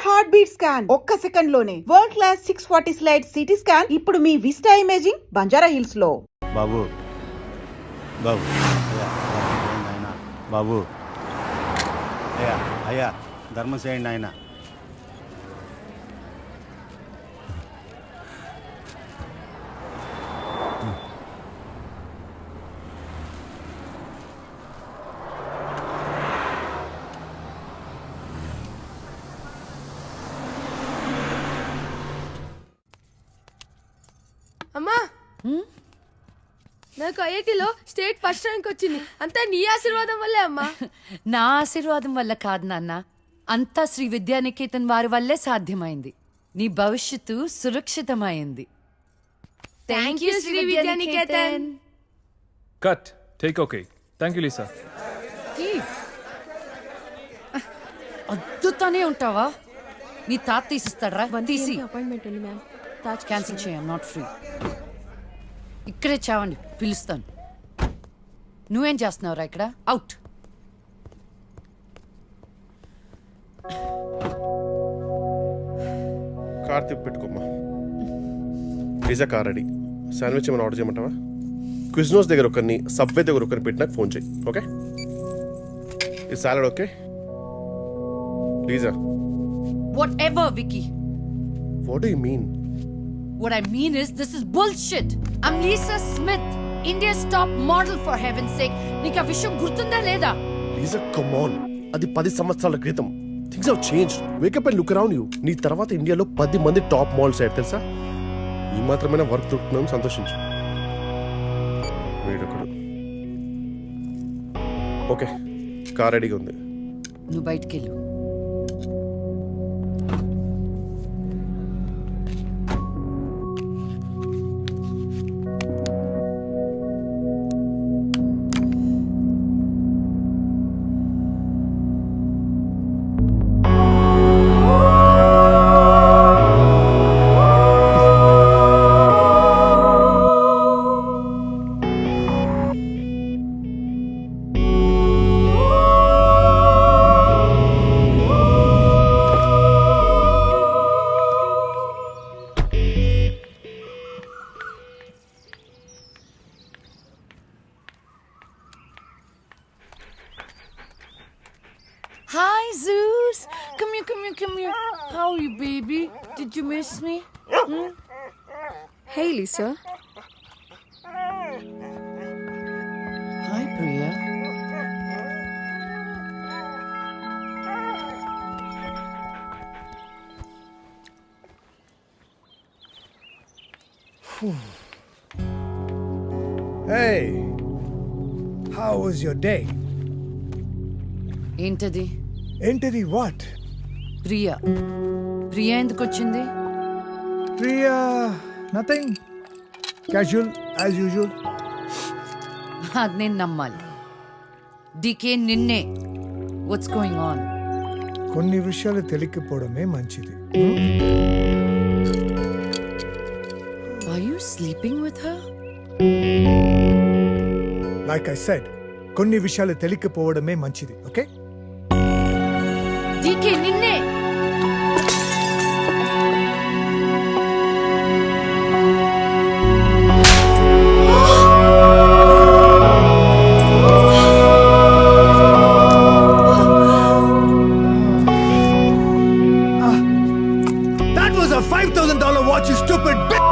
Heart beat scan ఒక్క second లోనే world class 640 slide CT scan ఇప్పుడు మీ విస్టా ఇమేజింగ్ బంజారా హిల్స్ లో. బాబు బాబు ఆయన బాబు అయ్యా అయ్యా ధర్మం చేయండి ఆయన. అమ్మా నాకు ఐఐటిలో స్టేట్ ఫస్ట్ ర్యాంక్ వచ్చింది. అంతా నీ ఆశీర్వాదం వల్లే అమ్మా. నా ఆశీర్వాదం వల్ల కాదు నాన్న, అంతా శ్రీ విద్యానికేతన్ వారి వల్లే సాధ్యమైంది. నీ భవిష్యత్తు సురక్షితమైంది. Thank you Shri Vidyanikethan. Cut take okay. Thank you Lisa. అద్దుతానే ఉంటావా? నీ తాత తీసిస్తాడరా? తీసి అపాయింట్మెంట్ ఉంది మ్యామ్. క్యాన్సిల్ చేయం, నాట్ ఫ్రీ. ఇక్కడే చావండి, పిలుస్తాను. నువ్వేం చేస్తున్నావురా ఇక్కడ? అవుట్. కార్తీక్ పెట్టుకోమ్మా. Pizza car ready. శాండ్విచ్ ఏమైనా ఆర్డర్ చేయమంటావా? క్విజ్నోస్ దగ్గర ఒకరిని, సబ్వే దగ్గర ఒకరిని పెట్టి నాకు ఫోన్ చేయి. ఓకే? ఈ salad okay? Pizza. Whatever, Vicky. What do you mean? What I mean is, this is bullshit. I'm Lisa Smith, India's top model, for heaven's sake. నీకు ఆ విషయం గుర్తుందా లేదా? లీజా కమ్ ఆన్. అది 10 సంవత్సరాల క్రితం. Things have changed. Wake up and look around you. నీ తర్వాత ఇండియాలో 10 మంది టాప్ మోడల్స్ అయ్యారు తెలుసా? ఈ మాత్రమైనా వర్క్ దొరుకుతున్నాం, సంతోషించు. వీడొకడు. ఓకే, కార్ రెడీగా ఉంది. నువ్వు బయటికెళ్ళు. Hi, Zeus. Come here, come here, come here. How are you, baby? Did you miss me? Hey Lisa. Hi, Priya. Hey, how was your day? ఏంటది? Entity what? ప్రియా. ప్రియా ఎందుకు వచ్చింది? Priya, nothing. Casual, as usual. అది నేను నమ్మాలి. DK నిన్నే. What's going on? కొన్ని విషయాలు తెలియకపోవడమే మంచిది. Are you sleeping with her? Like I said, కొన్ని విషయాలు తెలియకపోవడమే మంచిది. ఓకే? డీకే నిన్నే. That was a $5,000 watch, you stupid bitch!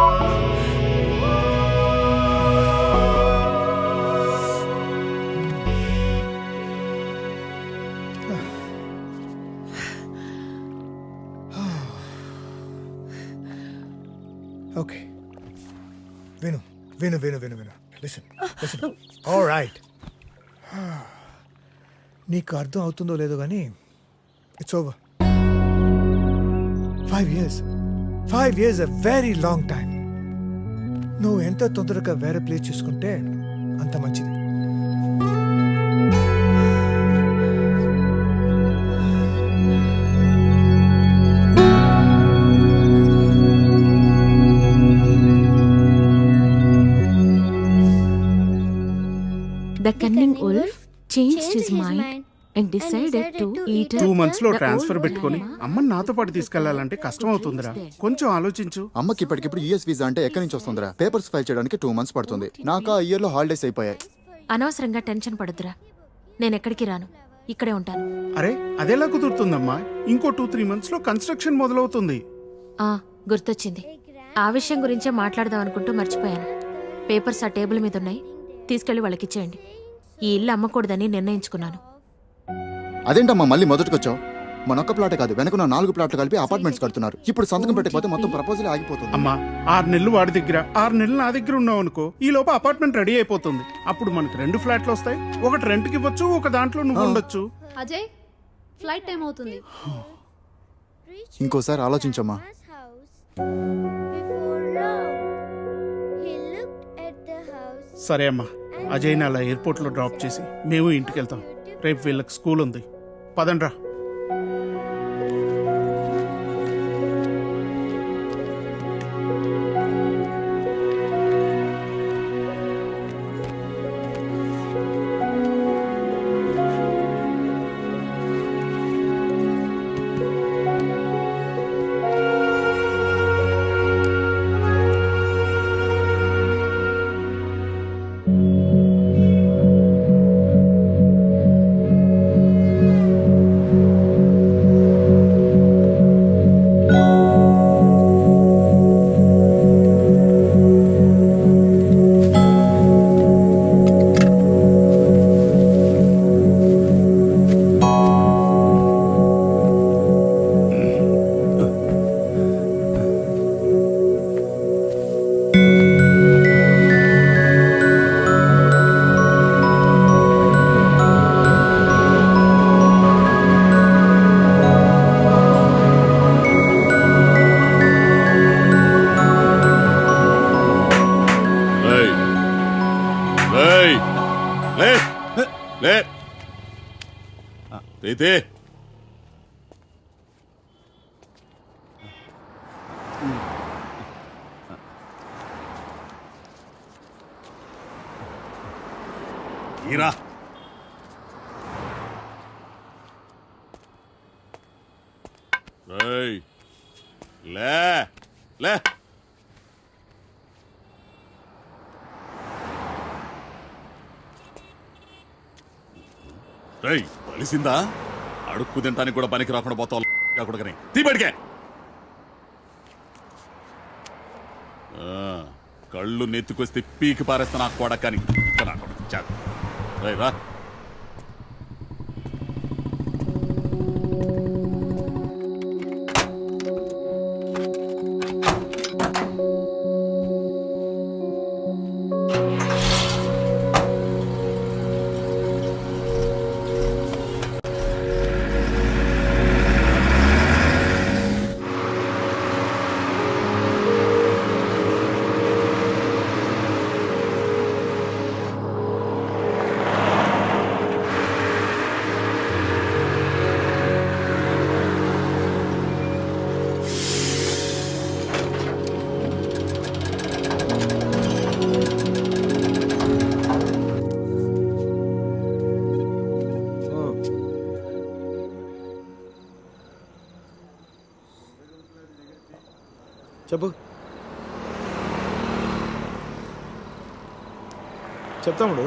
Okay. Vinu. Listen. All right. నీకు అర్థం అవుతుందో లేదో కానీ it's over. 5 years. 5 years a very long time. నువ్వు ఎంత తొందరగా వేరే ప్లేస్ చూసుకుంటే అంత మంచిది. The cunning wolf changed his mind and decided to eat 2 months లో the ట్రాన్స్ఫర్ old పెట్టుకొని grandma అమ్మని నాతో పాటు తీసుకెళ్లాలంటే కష్టం అవుతుందిరా. కొంచెం ఆలోచించు. అమ్మకి ఇప్పటికిప్పుడు యూఎస్ వీసా అంటే ఎక్కడి నుంచి వస్తుందిరా? పేపర్స్ ఫైల్ చేయడానికి 2 months పడుతుంది. నాకు ఆ ఇయర్ లో హాలిడేస్ అయిపోయాయి. అనవసరంగా టెన్షన్ పడద్దురా. నేను ఎక్కడికి రాను, ఇక్కడే ఉంటాను. అరే అదెలా కుదురుతుందమ్మా? ఇంకో 2-3 months లో కన్స్ట్రక్షన్ మొదలవుతుంది. గుర్తొచ్చింది. ఆ విషయం గురించే మాట్లాడదాం అనుకుంటూ మర్చిపోయాను. పేపర్స్ ఆ టేబుల్ మీద ఉన్నాయి, తీసుకెళ్లి వాళ్ళకిచ్చేయండి. ఈ ఇల్లు అమ్మకూడదని నిర్ణయించుకున్నాను. అదేంటమ్మా మళ్ళీ మొదటికొచ్చావు? మనొక్క ప్లాటే కాదు, వెనకున్న 4 ప్లాట్లు కలిపి అపార్ట్మెంట్స్ కడుతున్నారు. ఇప్పుడు సంతకం పెట్టకపోతే మొత్తం ప్రపోజల్ ఆగిపోతుంది. అమ్మా 6 నెలలు వాడి దగ్గర, 6 నెలలు నా దగ్గర ఉన్నావు అనుకో, ఈ లోపు అపార్ట్మెంట్ రెడీ అయిపోతుంది. అప్పుడు మనకి 2 ఫ్లాట్లు వస్తాయి. ఒకటి రెంట్కి ఇవ్వచ్చు, ఒక దాంట్లో నువ్వు ఉండొచ్చు. అజయ్, ఫ్లైట్ టైం అవుతుంది. ఇంకోసారి ఆలోచించమ్మా. సరే అమ్మా, అజయ్ని అలా ఎయిర్పోర్ట్లో డ్రాప్ చేసి మేము ఇంటికి వెళ్తాం. రేపు వీళ్ళకి స్కూల్ ఉంది. పదండ్రా. కలిసిందా? అడుక్కు తింటానికి కూడా పనికి రాకుండా పోతావు. తీబడికే కళ్ళు నెత్తుకొస్తే పీకి పారేస్తా నాకు కొడకని. రా చెప్పు. చెప్తాముడు.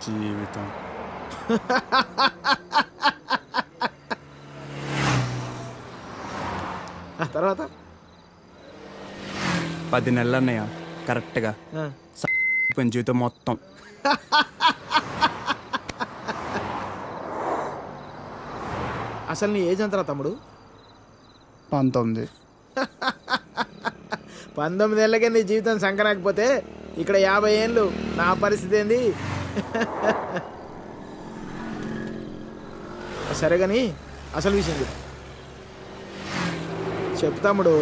జీవితం తర్వాత 10 నెలలు అన్నయ్య కరెక్ట్గా జీవితం మొత్తం. అసలు నీ ఏజ్ ఎంతరా తమ్ముడు? 19. 19 ఏళ్ళకే నీ జీవితం సంకరాకపోతే ఇక్కడ 50 ఏళ్ళు నా పరిస్థితి ఏంది? సరే కానీ అసలు విషయం చెప్పు తమ్ముడు.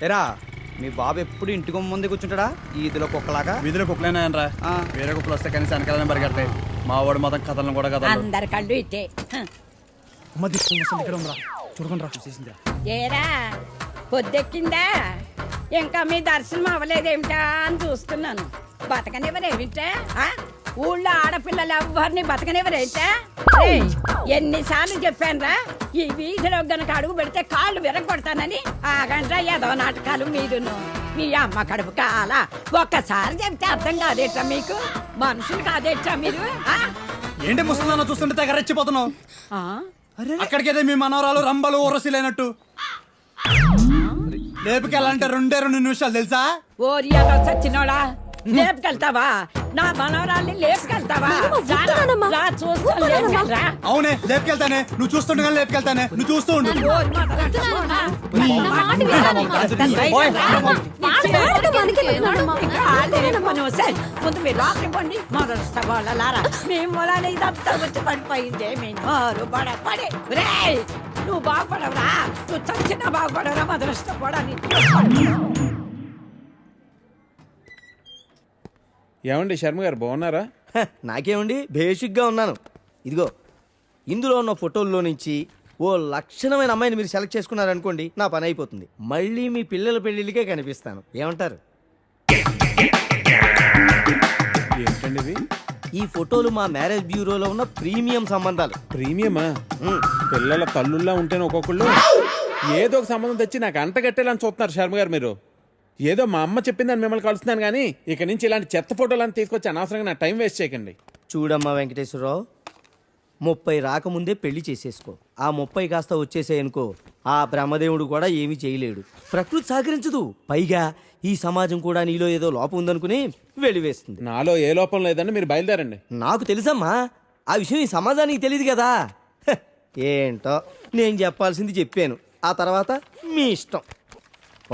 ఎరా మీ బాబు ఎప్పుడు ఇంటికి ముందే కూర్చుంటాడా ఈదిలో కుక్కలాగా? వీధిలో కుక్కలేనా రా, వేరే కుక్కలు వస్తే కనీసం వెనకాలనే పరిగెడతాయి. మా వాడు మొత్తం కథలను కూడా కథలు. అందరి కళ్ళు ఇట్టే. ఇక్కడ ఉందిరా, చూడకుండా చూసేసిందా? ఏరా పొద్దెక్కిందా? ఇంకా మీ దర్శనం అవ్వలేదేమిటా అని చూస్తున్నాను. బతకనివ్వరేమిటా? ఊళ్ళో ఆడపిల్లలు ఎవ్వరిని బతకనివ్వరేమిటా? ఎన్నిసార్లు చెప్పానురా, ఈ వీధిలో గనక అడుగు పెడితే కాళ్ళు విరగొడతానని. ఆగండ్రా ఏదో నాటకాలు మీరును. మీ అమ్మ కడుపు కాల ఒక్కసారి చెప్తే అర్థం కాదేట్రా మీకు? మనుషులు కాదేట్రా మీరు? ఏంటి ముసలిదాన్ని చూస్తుంటే తెగ రెచ్చిపోతున్నావు? అక్కడికైతే మీ మనవరాలు రంబలు ఊరసిలేనట్టు లేపుకెళ్ళాలంటే 2 నిమిషాలు తెలుసా? ఓరియాలో చచ్చినోడా, లేపుకెళ్తావా? నా మనవరాల్ని లేపుకెళ్తావా? అవునే లేపుకెళ్తానే, నువ్వు చూస్తుండగా లేపుకెళ్తానే, నువ్వు చూస్తూ ఉండు. ముందు మీరు రాత్రి పండి మొదలు వాళ్ళలారా మీ మూలాన ఇదంతా వచ్చి పడిపోయిందే. మీరు పడి నువ్వు బాగుపడవరా, నువ్వు చచ్చినా బాగుపడవరా మొదలుష్టపడని. ఏమండి శర్మ గారు బాగున్నారా? నాకేమండి బేసిక్గా ఉన్నాను. ఇదిగో ఇందులో ఉన్న ఫోటోల్లో నుంచి ఓ లక్షణమైన అమ్మాయిని మీరు సెలెక్ట్ చేసుకున్నారనుకోండి, నా పని అయిపోతుంది. మళ్ళీ మీ పిల్లల పెళ్లిళ్ళకే కనిపిస్తాను. ఏమంటారు? ఏంటండి ఈ ఫోటోలు మా మ్యారేజ్ బ్యూరోలో ఉన్న ప్రీమియం సంబంధాలు. ప్రీమియమా? పిల్లల తల్లుల్లా ఉంటేనే ఒక్కొక్కళ్ళు ఏదో ఒక సంబంధం తెచ్చి నాకు అంటగట్టేలని చూస్తున్నారు శర్మ గారు మీరు. ఏదో మా అమ్మ చెప్పిందని మిమ్మల్ని కలుస్తున్నాను కానీ ఇక నుంచి ఇలాంటి చెత్త ఫోటోలను తీసుకొచ్చి అనవసరంగా నా టైం వేస్ట్ చేయకండి. చూడమ్మా వెంకటేశ్వరరావు, 30 రాకముందే పెళ్లి చేసేసుకో. ఆ 30 కాస్త వచ్చేసేయనుకో, ఆ బ్రహ్మదేవుడు కూడా ఏమీ చేయలేడు. ప్రకృతి సహకరించదు. పైగా ఈ సమాజం కూడా నీలో ఏదో లోపం ఉందనుకుని వెలివేస్తుంది. నాలో ఏ లోపం లేదని మీరు బయలుదేరండి. నాకు తెలుసమ్మా, ఆ విషయం ఈ సమాజానికి తెలియదు కదా. ఏంటో నేను చెప్పాల్సింది చెప్పాను, ఆ తర్వాత మీ ఇష్టం.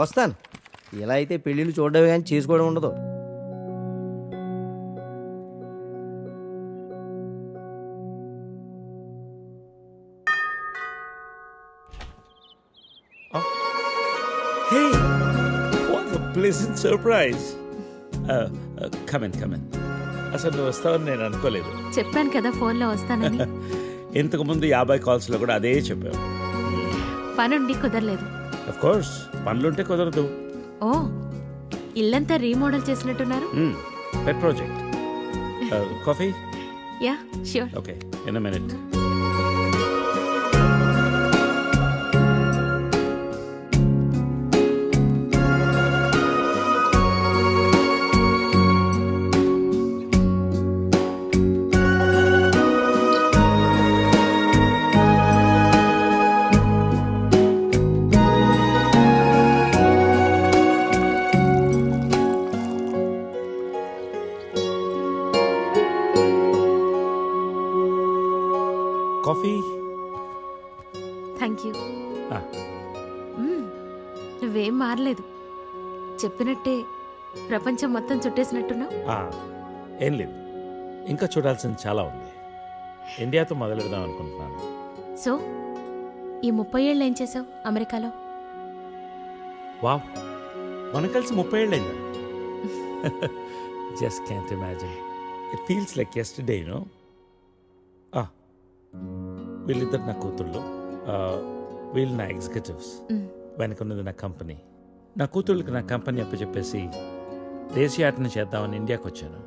వస్తాను. ఇలా అయితే పెళ్ళిళ్ళు చూడడమే కానీ చేసుకోవడం ఉండదు. Hey, what a pleasant surprise. Come in. అసలు నువ్వు వస్తావని నేను అనుకోలేదు. చెప్పాను కదా ఫోన్లో వస్తానని. ఇంతకుముందు 50 కాల్స్లో కూడా అదే చెప్పావు. పనుండి కుదరలేదు. అఫ్ కోర్స్ పనులుంటే కుదరదు. ఓ, ఇల్లంతా రీమోడల్ చేసినట్టున్నారు. పెట్ project. Coffee? Yeah sure. Okay, in a minute. Coffee? Thank you. నువ్వేం మారలేదు. చెప్పినట్టే ప్రపంచం మొత్తం చుట్టేసినట్టున్నావు. ఏం లేదు, ఇంకా చూడాల్సింది చాలా ఉంది. ఇండియాతో మొదలు పెడదాం అనుకుంటున్నాను. సో ఈ 30 ఏళ్ళు ఏం చేసావు అమెరికాలో? వావ్, మనం కలిసి 30 ఏళ్ళైందా? Just can't imagine. It feels like yesterday, you know. వీళ్ళిద్దరు నా కూతుళ్ళు, వీళ్ళు నా ఎగ్జిక్యూటివ్స్, వెనకున్నది నా కంపెనీ. నా కూతుళ్ళకి నా కంపెనీ అప్పచెప్పేసి దేశీయాటన చేద్దామని ఇండియాకి వచ్చాను.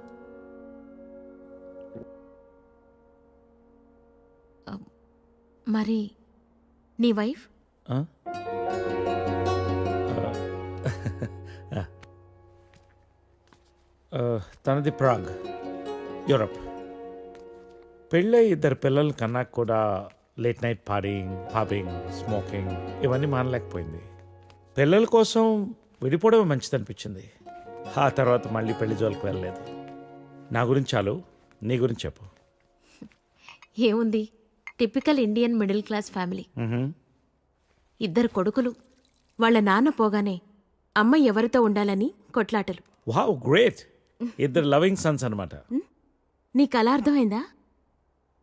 మరి నీ వైఫ్? తనది ప్రాగ్, యూరప్. పెళ్ళై 2 పిల్లలు కన్నా కూడా late night partying, pubbing, smoking ఇవన్నీ మానలేకపోయింది. పిల్లల కోసం విడిపోవడం మంచిదనిపించింది. ఆ తర్వాత మళ్ళీ పెళ్లి జోలికి వెళ్ళలేదు. నా గురించి చాలు, నీ గురించి చెప్పు. ఏముంది, typical Indian middle class family. 2 కొడుకులు. వాళ్ళ నాన్న పోగానే అమ్మ ఎవరితో ఉండాలని కొట్లాటలు. Wow, great. 2 లవింగ్ సన్స్ అనమాట. నీకు అలా అర్థమైందా?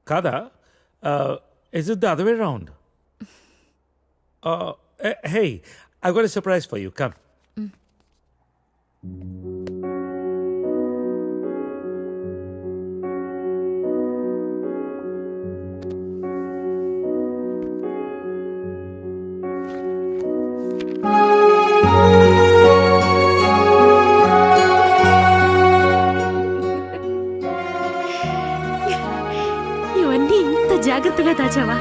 కాదా? Is it the other way around? Hey, I've got a surprise for you. Come. ఇవన్నీ ఇంత జాగ్రత్తగా దాచావా?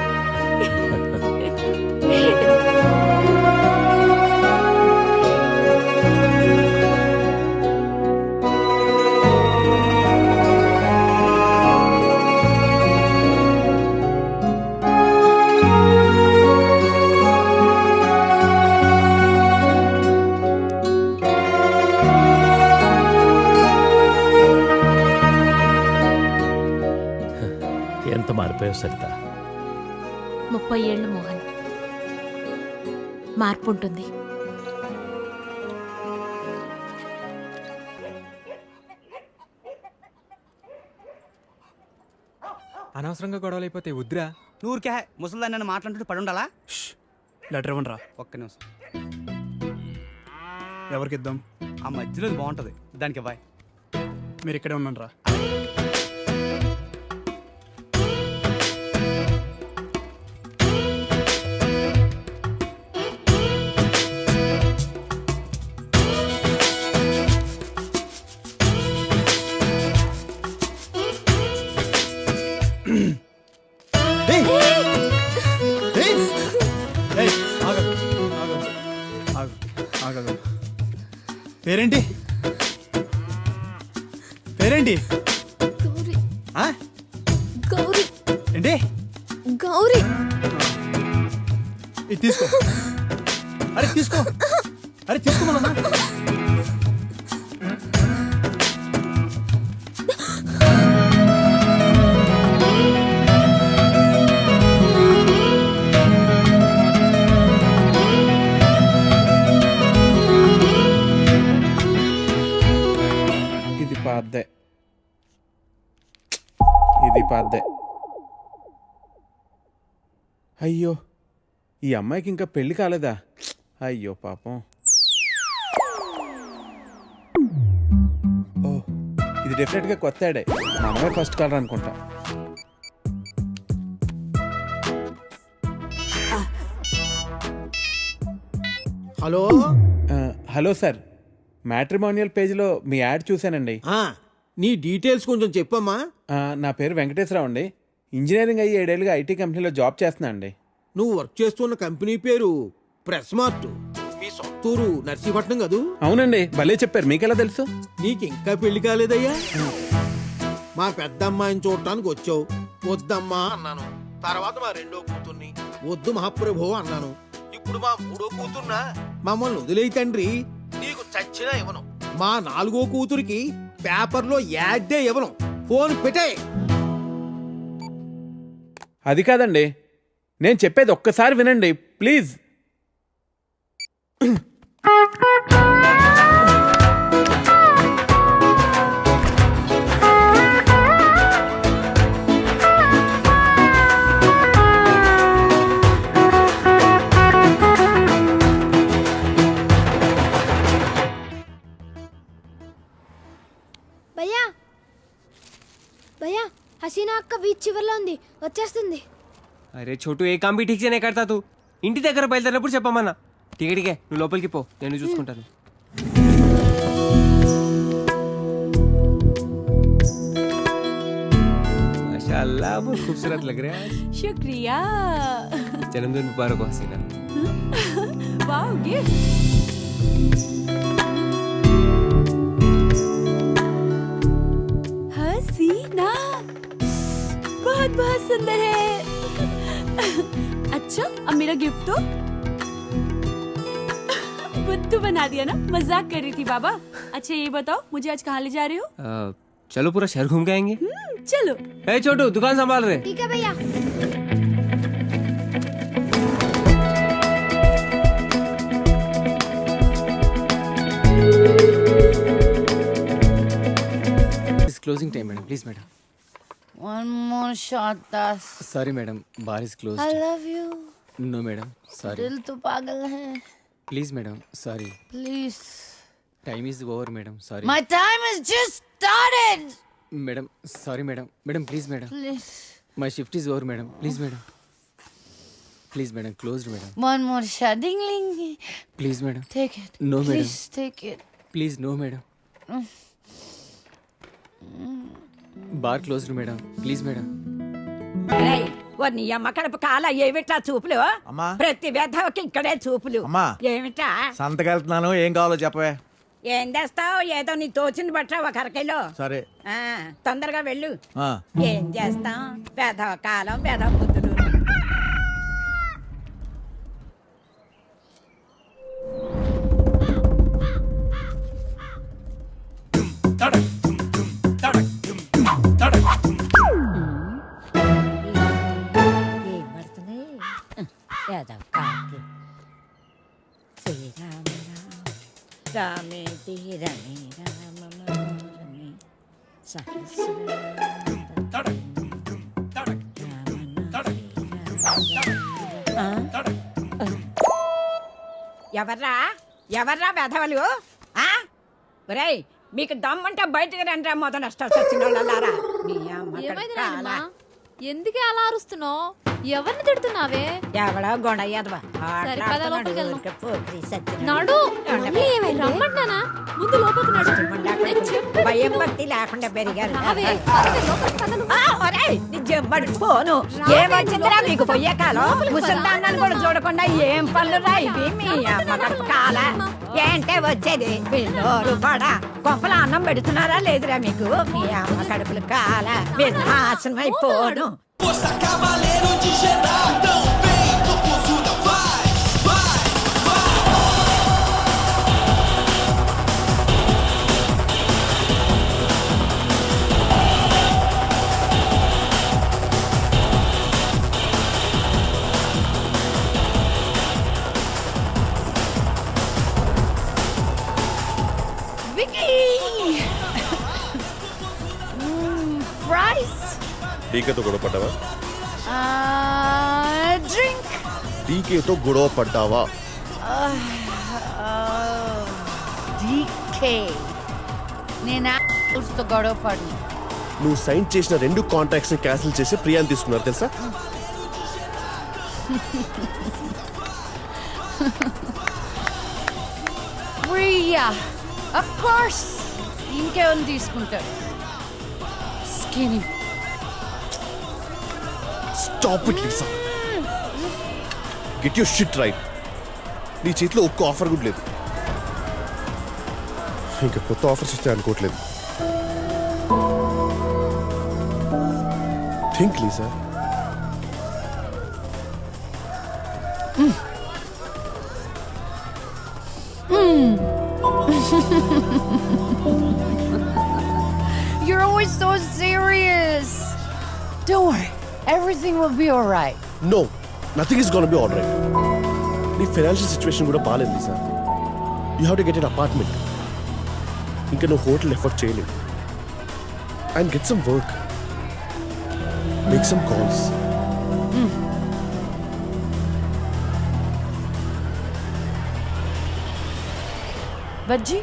ఎంత మారిపోయావు సరిత. 30 ఏళ్ళు మోహన్. మార్పు ఉంటుంది. అనవసరంగా గొడవలు అయిపోతే వద్దురా. నూరికే ముసలిదాన్ని నన్ను మాట్లాడుతూ పడి ఉండాలా? లెటర్ ఇవ్వండి రా. ఒక్క నిమిషం. ఎవరికి ఇద్దాం? ఆ మధ్యలో బాగుంటుంది, దానికి ఇవ్వాలి. మీరు ఇక్కడే ఉన్నాను రా. పేరేంటి? పేరేంటి? గౌరీ. ఏంటి? గౌరీ. ఇది తీసుకో. అరే తీసుకో. అరే తీసుకోమన్నా. ఇది పాద్దే. అయ్యో, ఈ అమ్మాయికి ఇంకా పెళ్లి కాలేదా? అయ్యో పాపం. ఓ, ఇది డెఫినెట్గా కొత్త యాడే. మనమే ఫస్ట్ కాలర్ అనుకుంటా. హలో. హలో సార్, మ్యాట్రిమోనియల్ పేజ్లో మీ యాడ్ చూశానండి. నీ డీటెయిల్స్ కొంచెం చెప్పమ్మా. నా పేరు వెంకటేశ్వరరావు అండి. ఇంజనీరింగ్ అయ్యి 7 ఏళ్ళుగా ఐటీ కంపెనీలో జాబ్ చేస్తున్నా అండి. నువ్వు వర్క్ చేస్తున్న కంపెనీ పేరు ప్రెస్ మార్ట్. మీ సొంతూరు నర్సీపట్నం కదూ? అవునండి, భలే చెప్పారు. మీకెలా తెలుసు? నీకు ఇంకా పెళ్లి కాలేదయ్యా? మా పెద్ద అమ్మాయిని చూడటానికి వచ్చావు. వద్దమ్మా అన్నాను. తర్వాత మా రెండో కూతుర్ని వద్దు మహాప్రభు అన్నాను. ఇప్పుడు మా మూడో కూతుర్నా? మమ్మల్ని వదిలేయి తండ్రి, నీకు చచ్చినా ఇవ్వను. మా 4గో కూతురికి పేపర్లో యాడ్డే ఇవ్వను. ఫోన్ పెట్టే. అది కాదండి, నేను చెప్పేది ఒక్కసారి వినండి ప్లీజ్. భయ్యా భయ్యా, హసీనా అక్క బీచ్ చివర్లో ఉంది, వచ్చేస్తుంది. అరే చోటు, ఏ కాంబీ ఠీక్ సే నే కర్తా తూ. ఇంటి దగ్గర బయలుదేరినప్పుడు చెప్పమన్నా. టికెట్కే నువ్వు లోపలికి పో, నేను చూసుకుంటాను. माशाअल्लाह, बहुत खूबसूरत लग रहा है. शुक्रिया. जन्मदिन मुबारक हो हसीना. Wow, gift. हसीना बहुत बहुत सुंदर है. अच्छा, अब मेरा गिफ्ट तो बुद्धू बना दिया ना. मजाक कर रही थी बाबा. अच्छा ये बताओ, मुझे आज कहाँ ले जा रहे हो? चलो पूरा शहर घूम के आएंगे. चलो. ए छोटू, दुकान संभाल रहे. ठीक है भैया. Closing time madam, please madam. One more shot, Das. Sorry madam, bar is closed. I love you. No madam, sorry. दिल तो पागल है. Please madam, sorry. Please. Time is over madam sorry My time has just started. Madam sorry madam madam please madam Please. My shift is over madam please madam please madam closed madam One more shot. Ding, ding. Please madam Take it. No, madam. Please take it. Please no madam bar closed madam please madam రేయ్, ఓ నీ అమ్మ కడుపు కాల ఏమిటా చూపులు అమ్మా. ప్రతి వ్యధవకి ఇక్కడే చూపులు అమ్మా. ఏమిటా సంతకెళ్తున్నాను ఏం కావాలో చెప్పవే ఏం చేస్తావు ఏదో నీ తోచింది బట్ట ఒక అరకిలో సరే తొందరగా వెళ్ళు ఆ. ఏం చేస్తాం వ్యధవ కాలం వ్యధవ బుద్ధులు వ్యధవ కాకి. శ్రీరామ రామ రామే తీరమే రామ మనోరమే ఎవర్రా ఎవర్రా వెధవలు ఒరేయ్ మీకు దమ్మంటే బయటకు రండి మొదలు నష్టం వచ్చిన వాళ్ళారా మీ అమ్మ ఏమైందిరా ఎందుకే అలా అరుస్తున్నావు ఎవరిని తిడుతున్నావే ఎవడో గొడయ్యదవా సరే, పద లోపలికి వెళ్దాం. నడు మళ్ళీ ఏమైంది? రమ్మంటున్నానా? ముందు లోపలికి నడు. నేను చెప్పేది భయం విను. భక్తి లేకుండా పెరిగారు రావే, పదవే, లోపలికి పద నువ్వు. ఒరేయ్, నీ జబ్బడి పోను రావే, ఏమొచ్చిందిరా లోపలికి నీకు పొయ్యే కాలం లోపలికి పద. ముసల్దాన్ని కూడా చూడకుండా ఏం పనులు రా ఇవి మీ అమ్మ కాల ఏంటే వచ్చేది పిల్లోరు పడా కొంపల అన్నం పెడుతున్నారా లేదురా మీకు మీ అమ్మ కడుపులు కాల వినాశనం అయిపోను Cavaleiro de Jedi, então vem, Tokuzuda, vai, vai, Vicky! Fries? డీకేతో గొడవ పడ్డావా Drink? డీకేతో గొడవ పడ్డావా DK. నేను తో గొడవ పడిన నువ్వు సైన్ చేసిన 2 కాంట్రాక్ట్స్ ని క్యాన్సిల్ చేసి ప్రియాని తీసుకున్నారు తెలుసా ప్రియా of course ఇంకేమని తీసుకుంటాడు skinny stop it Lisa get your shit right నీ చేతిలో ఒక్క ఆఫర్ కూడా లేదు ఇంకా కొత్త ఆఫర్స్ వస్తాయి అనుకోవట్లేదు think Lisa You're always so serious. Don't worry. Everything will be all right. No nothing is gonna be all right నీ ఫైనాన్షియల్ సిచ్యువేషన్ కూడా బాగాలేదు Lisa you have to get an apartment ఇంకా నువ్వు హోటల్ ఎఫర్ట్ చేయలేవు and get some work make some calls Bajji?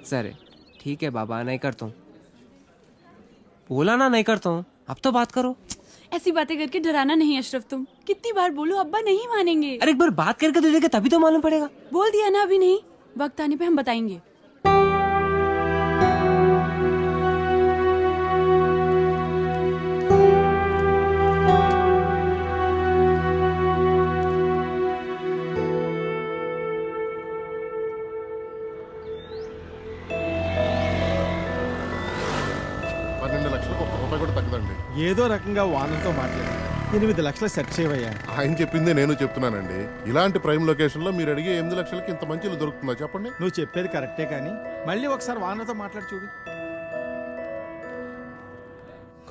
Sir ठीक है बाबा, नहीं करता हूँ। बोला ना नहीं करता हूँ, अब तो बात करो। ऐसी बातें करके डराना नहीं अशरफ, तुम कितनी बार बोलो अब्बा नहीं मानेंगे। अरे एक बार बात करके तो देखे तभी तो मालूम पड़ेगा। बोल दिया ना, अभी नहीं, वक्त आने पे हम बताएंगे। ఏదో రకంగా వానలతో మాట్లాడి 8 లక్షలు సెట్ చేయవయ్యా. ఆయన చెప్పిందే నేను చెప్తున్నానండి. ఇలాంటి ప్రైమ్ లొకేషన్ లో మీరు అడిగే 8 లక్షలకి ఇంత మంచి ఇల్లు దొరుకుతుందా చెప్పండి? నువ్వు చెప్పేది కరెక్టే కానీ మళ్ళీ ఒకసారి వానలతో మాట్లాడి చూడు.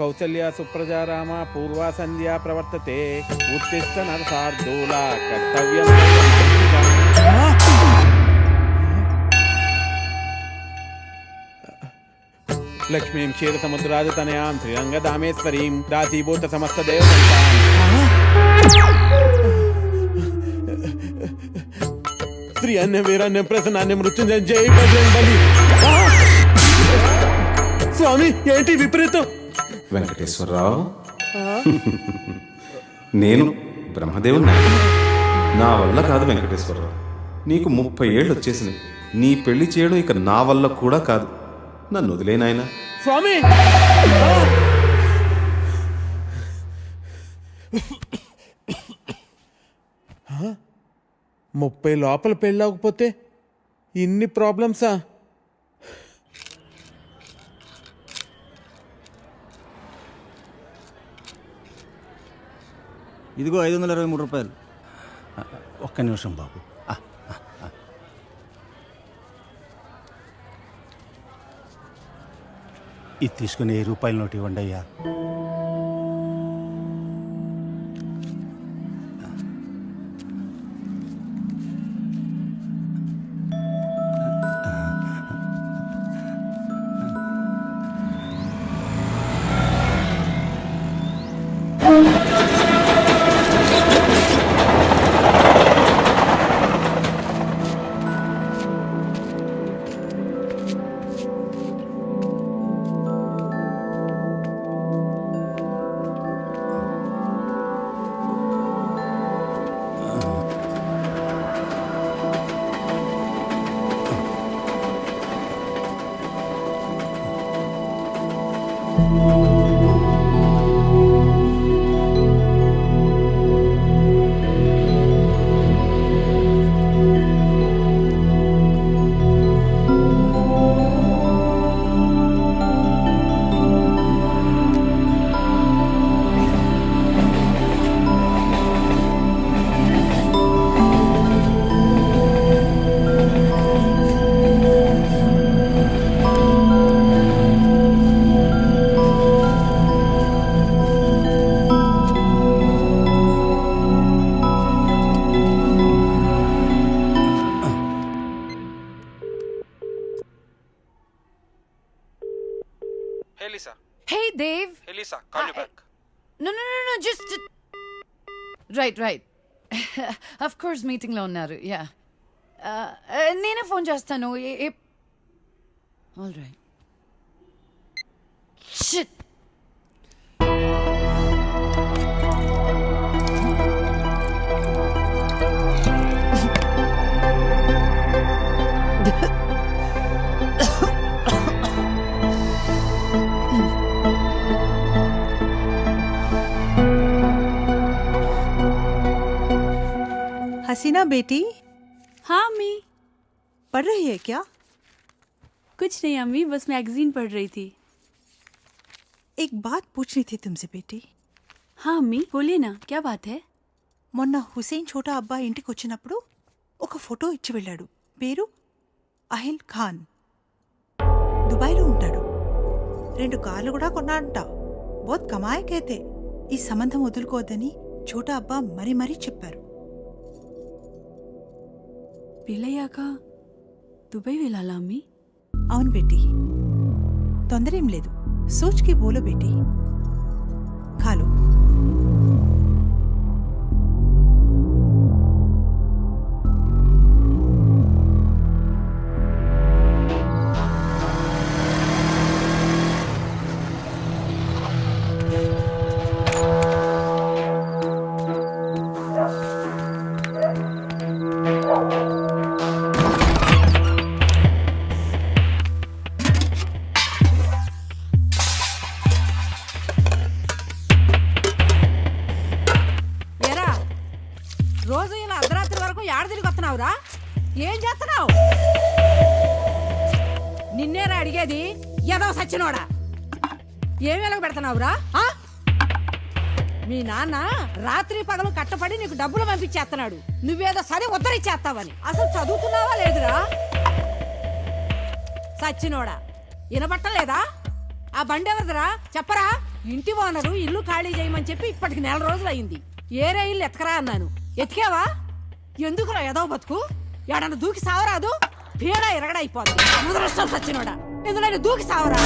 కౌసల్య సుప్రజా రామ పూర్వా సంధ్యా ప్రవర్తతే ఉత్తిష్ట నరసార్దూల కర్తవ్యం. లక్ష్మీం క్షీర సముద్రాజతనయాం శ్రీరంగ దామేశ్వరీం దాసీభూత సమస్త దేవతంతాం. శ్రీ అన్య వీరాన్య ప్రసన్నాన్య మృత్యుంజయ జై బజరంగ బలి. స్వామి ఏంటి విపరీతం? వెంకటేశ్వరరావు, నేను బ్రహ్మదేవుని. నా వల్ల కాదు వెంకటేశ్వరరావు. నీకు 30 ఏళ్ళు వచ్చేసినాయి. నీ పెళ్లి చేయడం ఇక నా వల్ల కూడా కాదు. నన్ను వదిలేనాయన. స్వామి 30 లోపల పెళ్ళవకపోతే ఇన్ని ప్రాబ్లమ్సా? ఇదిగో 523 రూపాయలు. ఒక్క నిమిషం బాబు. ఇది తీసుకుని 1000 రూపాయల నోటు ఇవ్వండి అయ్యా. రైట్ అఫ్ కోర్స్ మీటింగ్లో ఉన్నారు. యా నేనే ఫోన్ చేస్తాను. All right. షిట్. हसीना बेटी। हाँ अम्मी। पढ़ रही है क्या? कुछ नहीं अम्मी, बस मैगजीन पढ़ रही थी। एक बात पूछनी थी तुमसे बेटी। हाँ अम्मी बोलिए ना, क्या बात है? మొన్న హుసేన్ ఛోటా అబ్బా ఇంటికి వచ్చినప్పుడు ఒక ఫోటో ఇచ్చి వెళ్ళాడు. పేరు అహిల్ ఖాన్. దుబాయ్లో ఉంటాడు. 2 కార్లు కూడా కొన్నాడంట. బోత్ కమాయకైతే ఈ సంబంధం వదులుకోవద్దని ఛోటా అబ్బా మరీ మరీ చెప్పారు. పెళ్ళయ్యాక దుబాయ్ వెళ్ళాలా అమ్మి? అవును బేటీ, తొందరేం లేదు. సోచ్కి బోలో బేటీ. ఖాలో. అర్ధరాత్రి వరకు ఏడ తిరిగి వస్తున్నావురా? ఏం చేస్తున్నావు? నిన్నేరా అడిగేది, ఏదో సచ్చినోడా? ఏం వెలగ పెడుతున్నావురా? మీ నాన్న రాత్రి పగలు కట్టపడి నీకు డబ్బులు పంపించేస్తున్నాడు, నువ్వేదో సరే ఉత్తరిచ్చేస్తావని. అసలు చదువుతున్నావా లేదురా? సచ్చినోడా, వినబట్టలేదా? ఆ బండి ఎవరిదిరా చెప్పరా? ఇంటి ఓనరు ఇల్లు ఖాళీ చేయమని చెప్పి ఇప్పటికి 4 రోజులు అయింది. ఏరే ఇల్లు ఎతకరా అన్నాను, ఎతికేవా? ఎందుకురా ఏదో బతుకు? ఎడన్నా దూకి సావరాదు, పీడ ఎరగడైపోద్ది. ముదరష్టం సచ్చినోడా, ఎందులో దూకి సావరా?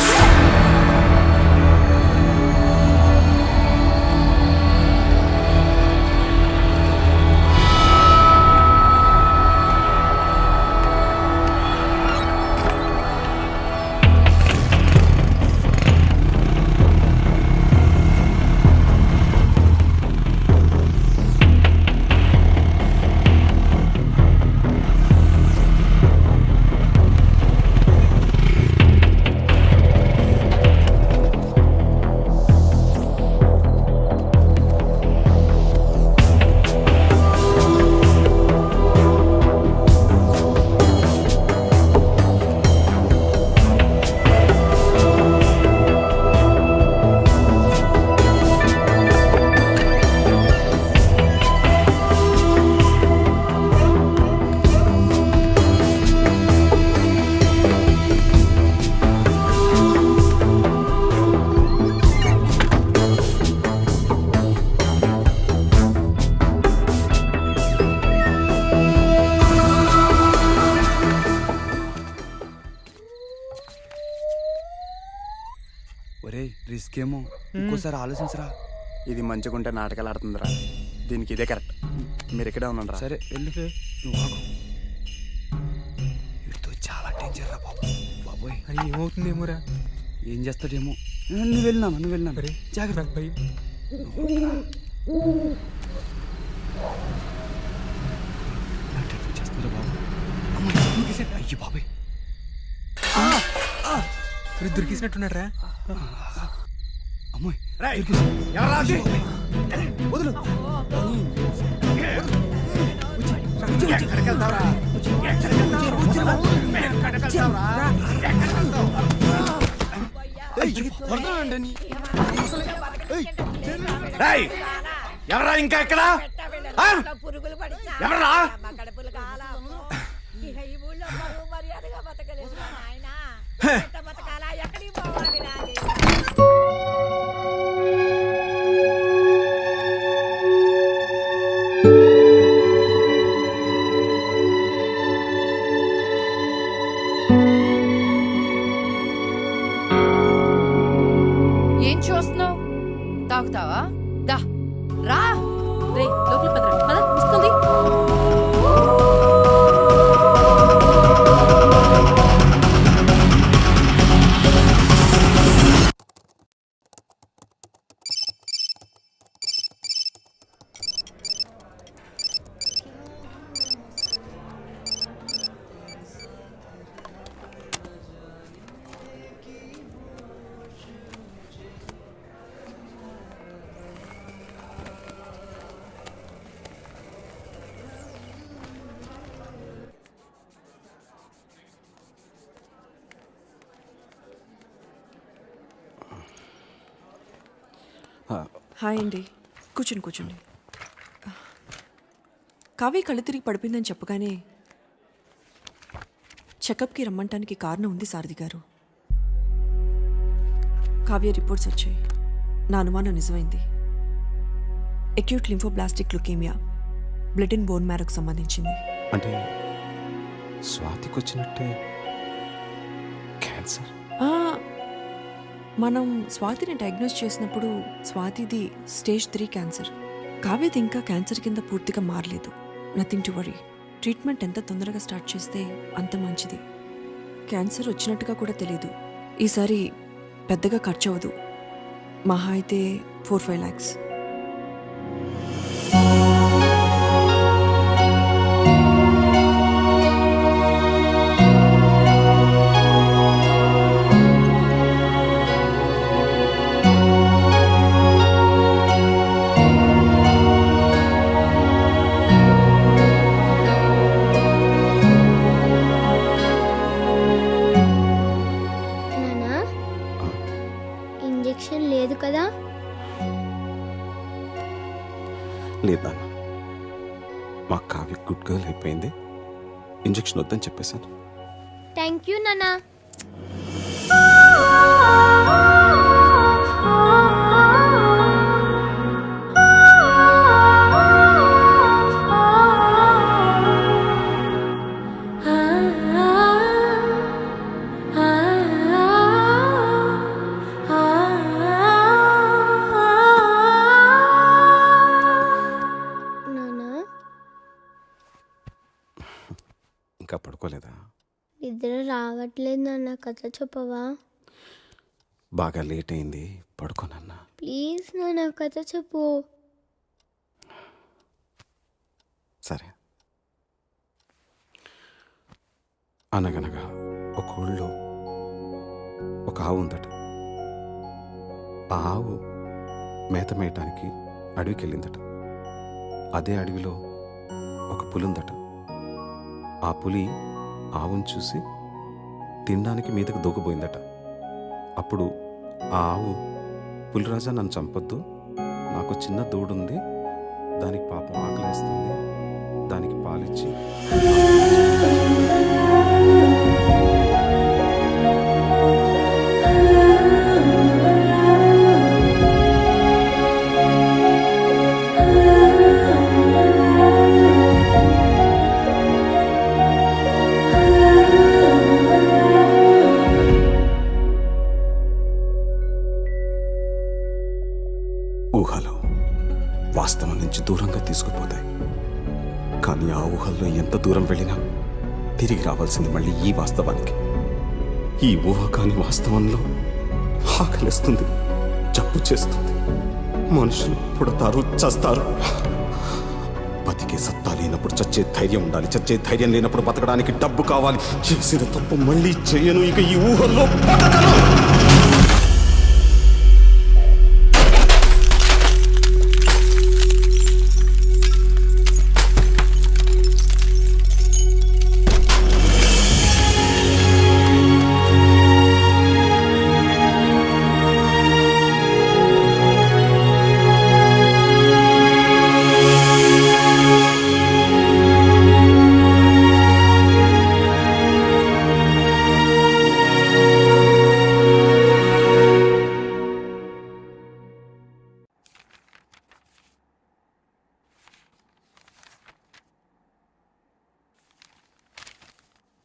రిస్క్ ఏమో, ఇంకోసారి ఆలోచించరా. ఇది మంచిగుంటే నాటకాలు ఆడుతుందిరా, దీనికి ఇదే కరెక్ట్. మీరు ఇక్కడే ఉన్నారా? సరే వెళ్ళు. నువ్వు ఆగు. వీడితో చాలా డేంజర్ రా బాబు. బాబోయ్ అది ఏమవుతుందేమోరా. ఏం చేస్తాడేమో. నువ్వు వెళ్ళినాను జాగ్రత్త. భయం చేస్తున్నారా బాబు? అయ్యో బాబాయ్, దొరికేసినట్టున్నాడు రా. అమ్మాయి వదులు. ఎవరా ఇంకా ఎక్కడ? ఎవరా? ఏం చూస్తున్నావు? తాగుతావా? దా రా. రే లోపల పదరా, పద వస్తుంది. హాయ్ అండి, కూర్చోండి. కావ్య కళ్ళు తిరిగి పడిపోయిందని చెప్పగానే చెకప్కి రమ్మంటానికి కారణం ఉంది సారథి గారు. కావ్య రిపోర్ట్స్ వచ్చాయి. నా అనుమానం నిజమైంది. Acute lymphoblastic leukaemia, blood and bone మ్యారోకు సంబంధించింది. అంటే స్వాతికి వచ్చినట్టే క్యాన్సర్. మనం స్వాతిని డయాగ్నోస్ చేసినప్పుడు స్వాతిది స్టేజ్ 3 క్యాన్సర్. కావ్యది ఇంకా క్యాన్సర్ కింద పూర్తిగా మారలేదు. Nothing to worry. ట్రీట్మెంట్ ఎంత తొందరగా స్టార్ట్ చేస్తే అంత మంచిది. క్యాన్సర్ వచ్చినట్టుగా కూడా తెలీదు. ఈసారి పెద్దగా ఖర్చు అవ్వదు, మహా అయితే 4-5 lakhs. రోజులు అయిపోయింది. ఇంజెక్షన్ వద్దని చెప్పేశాను. థ్యాంక్ యూ నాన్న. ఇంకా పడుకోలేదా? నిద్ర రావట్లేదు నాన్న, కథ చెప్పవా? బాగా లేట్ అయింది, పడుకోనన్నా. ప్లీజ్ నాన్న, కథ చెప్పు. సరే. అనగనగా ఒక ఊళ్ళో ఒక ఆవు ఉందట. ఆ ఆవు మేత మేయటానికి అడవికి వెళ్ళిందట. అదే అడవిలో ఒక పులి ఉందట. ఆ పులి ఆవును చూసి తినడానికి మీదకి దూకపోయిందట. అప్పుడు ఆ ఆవు, పులిరాజా నన్ను చంపొద్దు, నాకు చిన్న దూడుంది, దానికి పాపం ఆకలేస్తుంది, దానికి పాలిచ్చి ఊహలు వాస్తవం నుంచి దూరంగా తీసుకుపోతాయి. కానీ ఆ ఊహల్లో ఎంత దూరం వెళ్ళినా తిరిగి రావాల్సింది మళ్ళీ ఈ వాస్తవానికి. ఈ ఊహ కాని వాస్తవంలో ఆకలిస్తుంది, జబ్బు చేస్తుంది, మనుషులు పుడతారు, చస్తారు. బతికే సత్తా లేనప్పుడు చచ్చే ధైర్యం ఉండాలి, చచ్చే ధైర్యం లేనప్పుడు బతకడానికి డబ్బు కావాలి. చేసిన తప్పు మళ్ళీ చేయను, ఇక ఈ ఊహల్లో బతకను.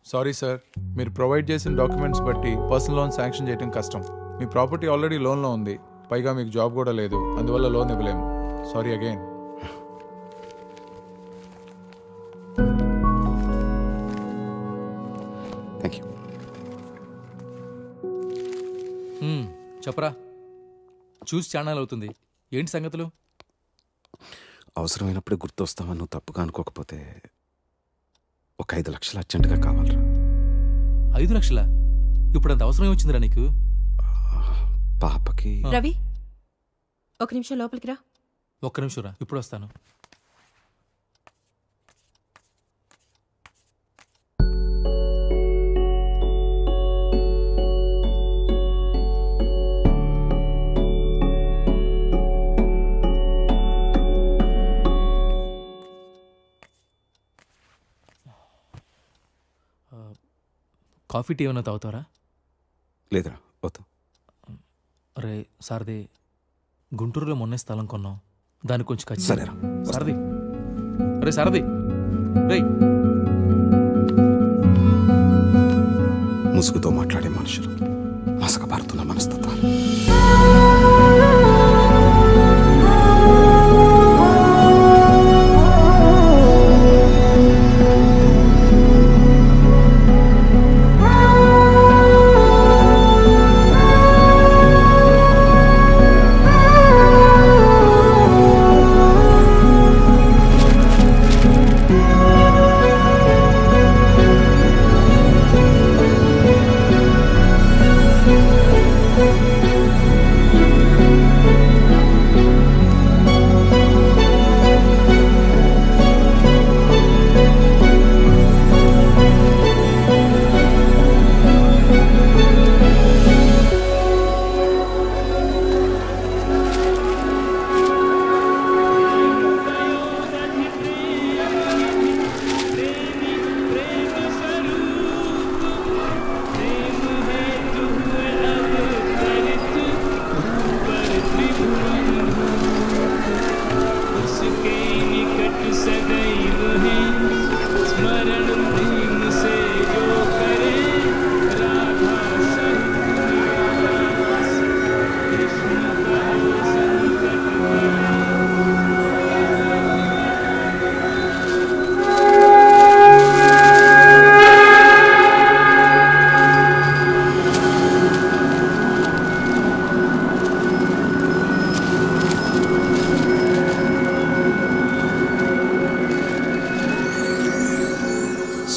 సారీ సార్, మీరు ప్రొవైడ్ చేసిన డాక్యుమెంట్స్ బట్టి పర్సనల్ లోన్ శాంక్షన్ చేయడం కష్టం. మీ ప్రాపర్టీ ఆల్రెడీ లోన్లో ఉంది, పైగా మీకు జాబ్ కూడా లేదు, అందువల్ల లోన్ ఇవ్వలేము. Sorry again. Thank you. చెప్పరా, చూసి ఛానల్ అవుతుంది, ఏంటి సంగతులు? అవసరమైనప్పుడు గుర్తొస్తావని నువ్వు తప్పుగా అనుకోకపోతే ఒక 5 లక్షలు అర్జెంటుగా కావాలరా. 5 లక్షలా? ఇప్పుడు అంత అవసరం వచ్చిందిరా నీకు? పాపకి. రవి, ఒక నిమిషం లోపలికి రా. ఒక్క నిమిషం రా, ఇప్పుడు వస్తాను. కాఫీ టీ ఏమైనా తాగుతారా? లేదురా, వద్దు. అరే సారథి, గుంటూరులో మొన్నే స్థలం కొన్నాం, దానికి కొంచెం ఖర్చు. సరేరా సారథి. అరే సారథి, రే. ముసుగుతో మాట్లాడే మనుషులు, మసకబారుతున్న మనస్తత్వాలు.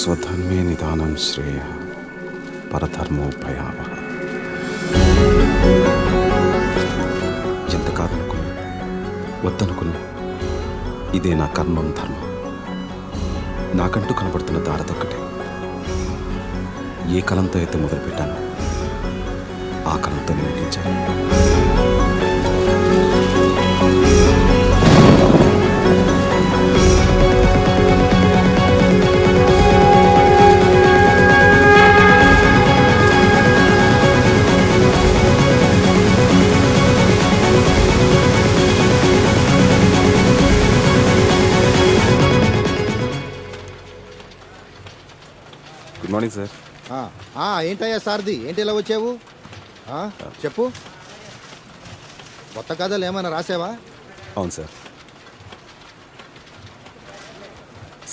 స్వధర్మే నిదానం శ్రేయ పరధర్మో భయావహ. ఎంత కాదనుకున్నా వద్దనుకున్నా ఇదే నా కర్మం ధర్మం. నాకంటూ కనపడుతున్న దారదొక్కటే. ఏ కలంతో అయితే మొదలుపెట్టానో ఆ కలంతో నిమిగించాను. Good morning sir. ఏంటయ్యా సార్ది, ఏంటి ఇలా వచ్చావు? చెప్పు, కొత్త కథలు ఏమైనా రాసావా? అవును సార్.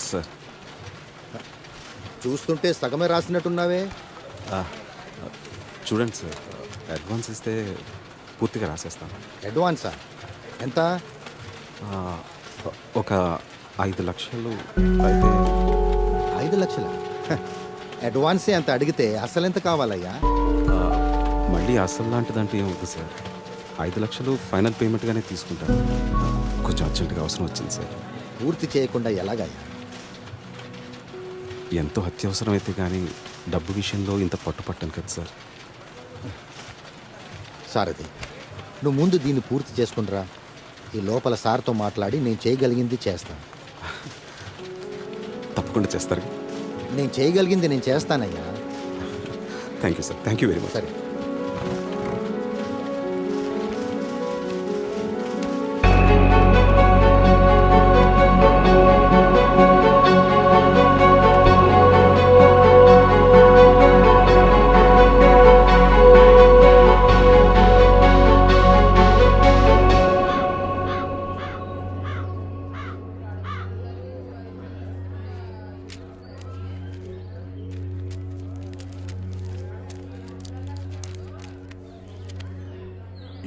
సార్ చూస్తుంటే సగమే రాసినట్టున్నావే. చూడండి సార్, అడ్వాన్స్ ఇస్తే పూర్తిగా రాసేస్తాను. అడ్వాన్సా? ఎంత? ఒక 5 లక్షలు అయితే. 5 లక్షల అడ్వాన్సే అంత అడిగితే అసలు ఎంత కావాలయ్యా? మళ్ళీ అసలు లాంటిదంటే ఏమవుతుంది సార్? 5 లక్షలు ఫైనల్ పేమెంట్గానే తీసుకుంటాను. కొంచెం అర్జెంటుగా అవసరం వచ్చింది సార్. పూర్తి చేయకుండా ఎలాగయ్యా? ఎంతో అత్యవసరం అయితే కానీ డబ్బు విషయంలో ఇంత పట్టుపట్టాను కదా సార్. సారథి, నువ్వు ముందు దీన్ని పూర్తి చేసుకునిరా. ఈ లోపల సార్తో మాట్లాడి నేను చేయగలిగింది చేస్తాను. తప్పకుండా చేస్తారు. నేను చేయగలిగింది నేను చేస్తానయ్యా. Thank you sir. Thank you very much. సరే.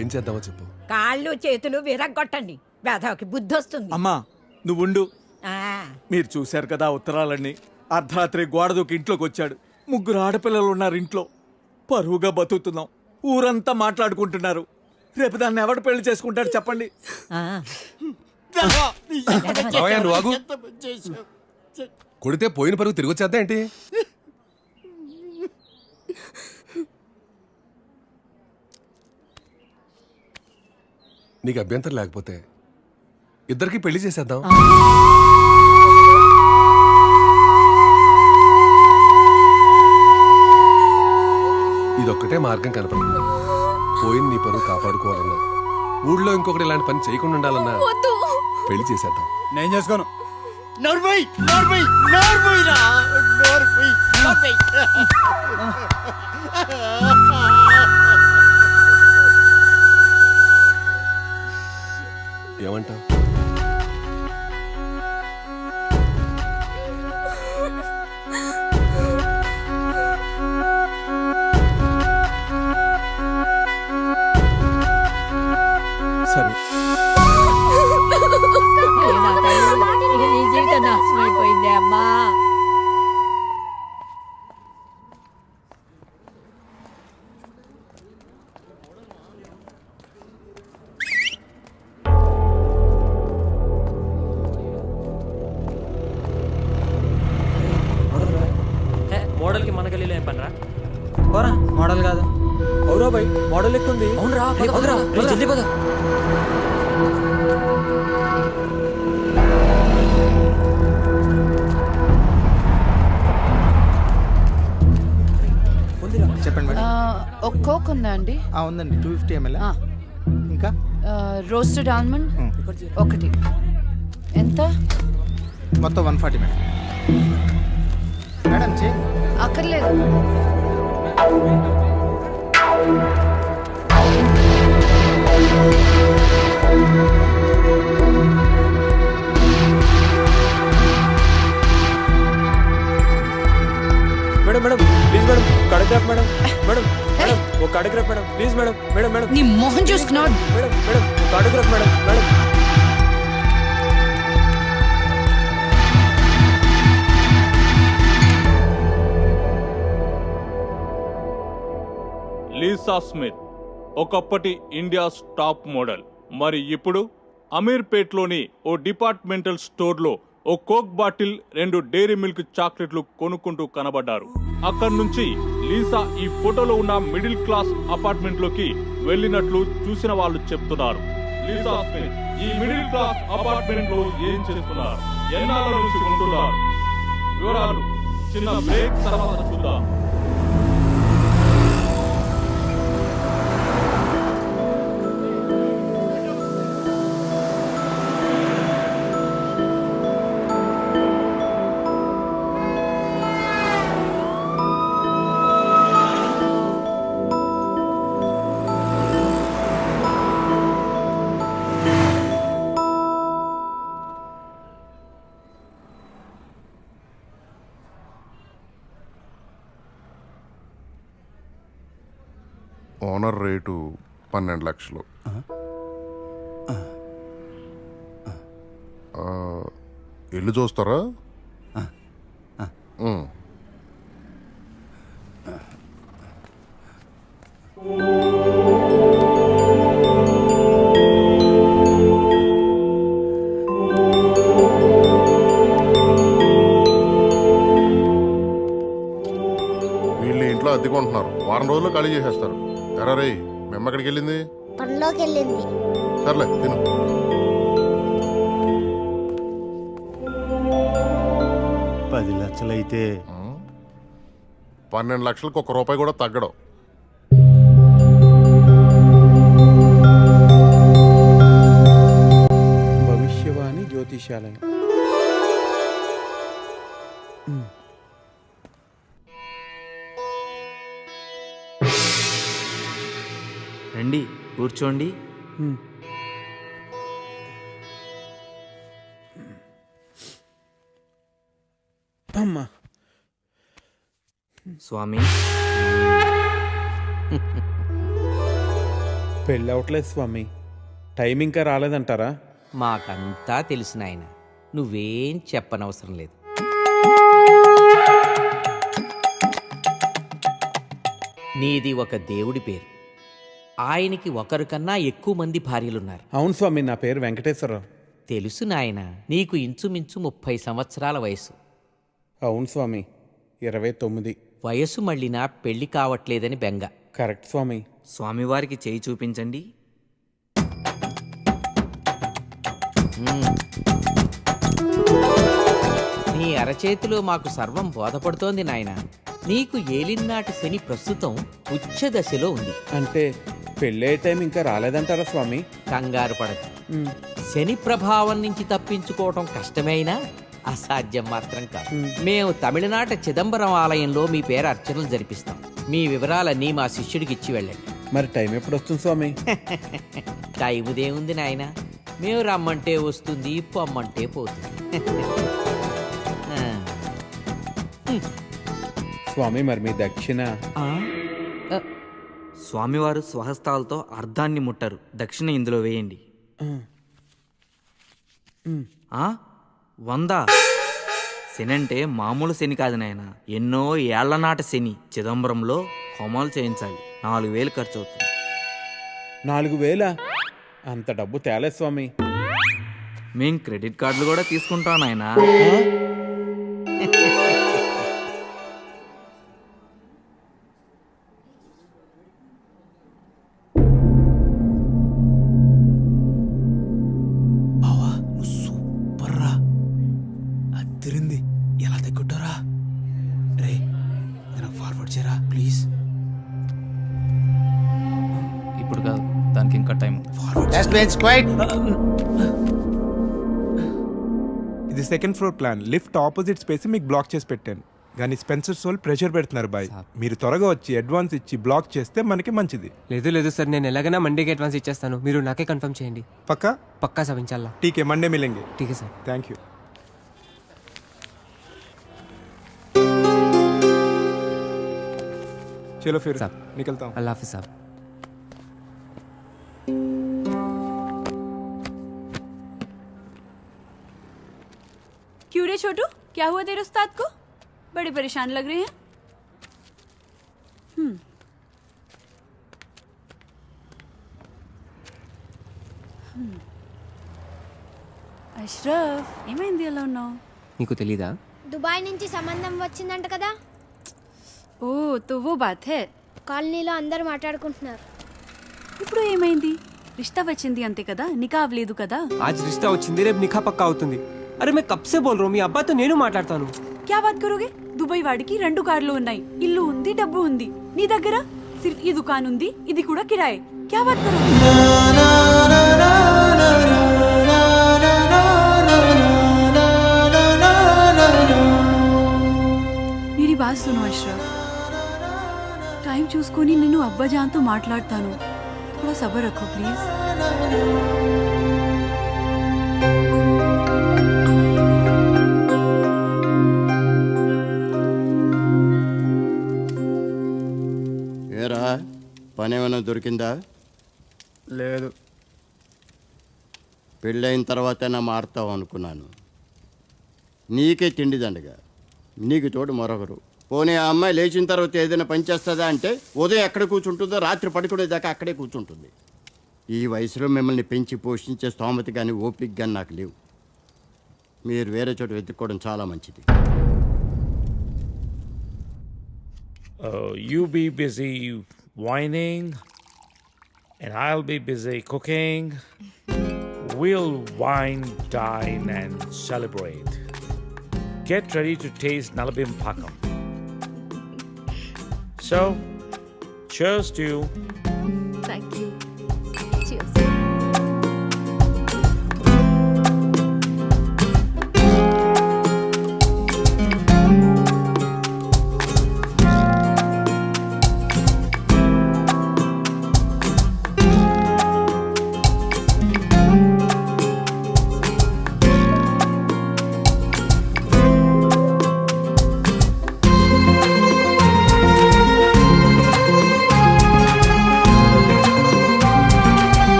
ఏం చేద్దామో చెప్పు. కాళ్ళు చేతులు విరగ్గొట్టండి, వేధవకి బుద్ధి వస్తుంది. అమ్మా నువ్వుండు. ఆ, మీరు చూశారు కదా ఉత్తరాలన్నీ. అర్ధరాత్రి గోడ దూకి ఇంట్లోకి వచ్చాడు. 3 ఆడపిల్లలు ఉన్నారు ఇంట్లో. పరువుగా బతుకుతున్నాం. ఊరంతా మాట్లాడుకుంటున్నారు. రేపు దాన్ని ఎవడు పెళ్లి చేసుకుంటాడు చెప్పండి? నువ్వు ఆగు. కొడితే పోయిన పరుగు తిరిగి వచ్చేద్దా ఏంటి? నీకు అభ్యంతరం లేకపోతే ఇద్దరికి పెళ్లి చేసేద్దాం. ఇదొక్కటే మార్గం కనపడుతుంది. పోయిన నీ పరువు కాపాడుకోవాలన్నా, ఊళ్ళో ఇంకొకటి ఇలాంటి పని చేయకుండా ఉండాలన్నా పెళ్లి చేసేద్దాం. నేను చేసుకోను. ఏమంటావు? సరే. నీ జీవితం నాశనం అయిపోయిందే అమ్మా. మోడల్ కి మన గల్లీలో ఏం పనిరా? పోరా, మోడల్ కాదు. అవురా భయ్, మోడల్ ఎక్కుంది. అవునరా, జల్దీ పద. చెప్పండి మేడం. ఒక కోక్ ఉందా అండి? ఉందండి, 250 ml. ఇంకా రోస్టెడ్ ఆల్మండ్ ఒకటి. ఎంత? మొత్తం 140 మేడం. మేడం చే అక్కర్లేదు. Madam madam please madam, autograph madam. Madam madam ఒక autograph madam please madam. Madam madam నీ మొహం చూసుకున్నావు. Madam madam autograph madam. Madam Lisa Smith ఒకప్పటి ఇండియాస్ టాప్ మోడల్. మరి ఇప్పుడు అమీర్పేట్లోని ఓ డిపార్ట్మెంటల్ స్టోర్లో ఓ కోక్ బాటిల్ 2 డైరీ మిల్క్ చాక్లెట్లు కొనుక్కుంటూ కనబడ్డారు. అక్కడి నుంచి లీసా ఈ ఫోటోలో ఉన్న మిడిల్ క్లాస్ అపార్ట్మెంట్లోకి వెళ్ళినట్లు చూసిన వాళ్ళు చెప్తున్నారు. లీసా స్మిత్ ఈ మిడిల్ క్లాస్ అపార్ట్మెంట్ లో ఏం చేస్తున్నారు, ఎన్నాళ్ళ నుంచి ఉంటున్నారు, వివరాలు చిన్న బ్రేక్ తర్వాత చూద్దాం. ఓనర్ రేటు 12 లక్షలు. ఇల్లు చూస్తారా? వీళ్ళు ఇంట్లో అద్దెకుంటున్నారు, వారం రోజుల్లో ఖాళీ చేసేస్తారు. ఎరా రే, మేము ఎక్కడికి వెళ్ళింది? పనిలోకి వెళ్ళింది. సర్లే తిను. లక్షలైతే 12 లక్షలకు ₹1 కూడా తగ్గడం. భవిష్యవాణి జ్యోతిషాలయం. రండి కూర్చోండి. అమ్మా స్వామి, పెళ్ళి అవట్లేదు స్వామి. టైం ఇంకా రాలేదంటారా? మాకంతా తెలిసిన ఆయన, నువ్వేం చెప్పనవసరం లేదు. నీది ఒక దేవుడి పేరు. ఆయనకి ఒకరికన్నా ఎక్కువ మంది భార్యలున్నారు. అవును స్వామి, నా పేరు వెంకటేశ్వరరావు. తెలుసు నాయన, నీకు ఇంచుమించు 30 సంవత్సరాల వయసు. అవును స్వామి, 29. వయసు మళ్ళినా పెళ్లి కావట్లేదని బెంగ. కరెక్ట్ స్వామి. స్వామివారికి చేయి చూపించండి. నీ అరచేతిలో మాకు సర్వం బోధపడుతోంది నాయన. నీకు ఏలినాటి శని ప్రస్తుతం ఉచ్చ దశలో ఉంది. అంటే పెళ్ళే టైం ఇంకా రాలేదంటారా స్వామి? కంగారు పడదు. శని ప్రభావం నుంచి తప్పించుకోవటం కష్టమైనా అసాధ్యం మాత్రం కాదు. మేము తమిళనాట చిదంబరం ఆలయంలో మీ పేరు అర్చనలు జరిపిస్తాం. మీ వివరాలన్నీ మా శిష్యుడికి ఇచ్చి వెళ్ళండి. మరి టైం ఎప్పుడు వస్తుంది స్వామి? టైముదేముంది నాయన, మేము రమ్మంటే వస్తుంది, పొమ్మంటే పోతుంది. స్వామి మరి మీ దక్షిణ? స్వామివారు స్వహస్తాలతో అర్ధాన్ని ముట్టరు. దక్షిణ ఇందులో వేయండి. 100. శని అంటే మామూలు శని కాదు నాయన, ఎన్నో ఏళ్ల నాట శని. చిదంబరంలో హోమాలు చేయించాలి. 4000 ఖర్చు అవుతుంది. 4000? అంత డబ్బు తేలే స్వామి. మేం క్రెడిట్ కార్డులు కూడా తీసుకుంటాం నాయన. తిరింది ఎలా తగ్గుంటారా? రే నేను ఫార్వర్డ్ చేయరా ప్లీజ్. ఇప్పుడు కాదు, దానికి ఇంకా టైం. ఇది second floor plan. Lift opposite space మీకు బ్లాక్ చేసి పెట్టాను, కానీ స్పెన్సర్ సోల్ ప్రెషర్ పెడుతున్నారు బాయ్. మీరు త్వరగా వచ్చి అడ్వాన్స్ ఇచ్చి బ్లాక్ చేస్తే మనకి మంచిది. లేదు సార్, నేను ఎలాగైనా మండేకి అడ్వాన్స్ ఇచ్చేస్తాను. మీరు నాకే కన్ఫర్మ్ చేయండి. పక్కా సార్, ఇన్షాల్లా. ఠీకే, మండే మిలేంగే. ఠీకే సార్. Thank you. चलो फिर निकलता हूँ. अल्लाह हाफिज़ साहब. क्यों रे छोटू, क्या हुआ तेरे उस्ताद को? बड़े परेशान लग रहे हैं. అష్రఫ్ ఏమైంది అలా ఉన్నావు? నీకు తెలీదా? దుబాయ్ నుంచి సంబంధం వచ్చిందంట కదా. ఓ తో వో బాత్ హై. కాలనీలో అందరూ మాట్లాడుకుంటున్నారు. ఇప్పుడు ఏమైంది? రిష్తా వచ్చింది అంతే కదా, నికా అవ్వలేదు కదా. ఆజ్ రిష్తా వచ్చింది, రేపు నిఖా పక్కా అవుతుంది. అరే మే కబ్ సే బోల్ రहा हूं, మీ అబ్బాతో నేను మాట్లాడతాను. క్యా బాత్ కరోగే? దుబాయ్ వాడికి 2 కార్లు ఉన్నాయి, ఇల్లు ఉంది, డబ్బు ఉంది. నీ దగ్గర సిర్ఫ్ ఈ దుకాన్ ఉంది, ఇది కూడా కిరాయే. క్యా బాత్ కరోగే? मेरी बात सुनो अशरफ, टाइम చూసుకొని నేను అబ్బాజాన్తో మాట్లాడతాను. थोड़ा सब्र रखो प्लीज. ఏరా పని ఏమైనా దొరికిందా? లేదు. పెళ్ళైన తర్వాతైనా మారుతావు అనుకున్నాను. నీకే తిండి దండగా, నీకు తోడు మరొకరు. పోనీ ఆ అమ్మాయి లేచిన తర్వాత ఏదైనా పని చేస్తుందా అంటే ఉదయం ఎక్కడ కూర్చుంటుందో రాత్రి పడుకునేదాకా అక్కడే కూర్చుంటుంది. ఈ వయసులో మిమ్మల్ని పెంచి పోషించే స్తోమత కానీ ఓపిక కానీ నాకు లేవు. మీరు వేరే చోట వెతుక్కోవడం చాలా మంచిది. You be busy whining and I'll be busy cooking. We'll wine, dine and celebrate. Get ready to taste Nalabim Pakam. So, cheers to you. Thank you. Cheers.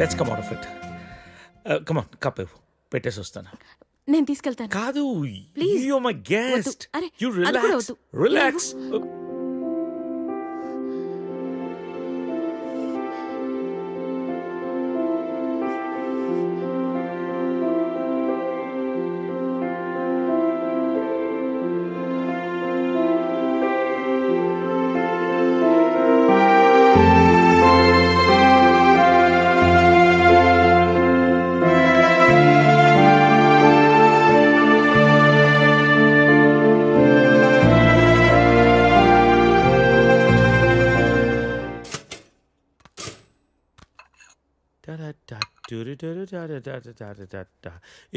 Let's come out of it. Come on, cup పెట్టేసి వస్తాను. నేను తీసుకెళ్తాను. కాదు, please. you're my guest. అరే You అది కూడా relax. వద్దు. Relax.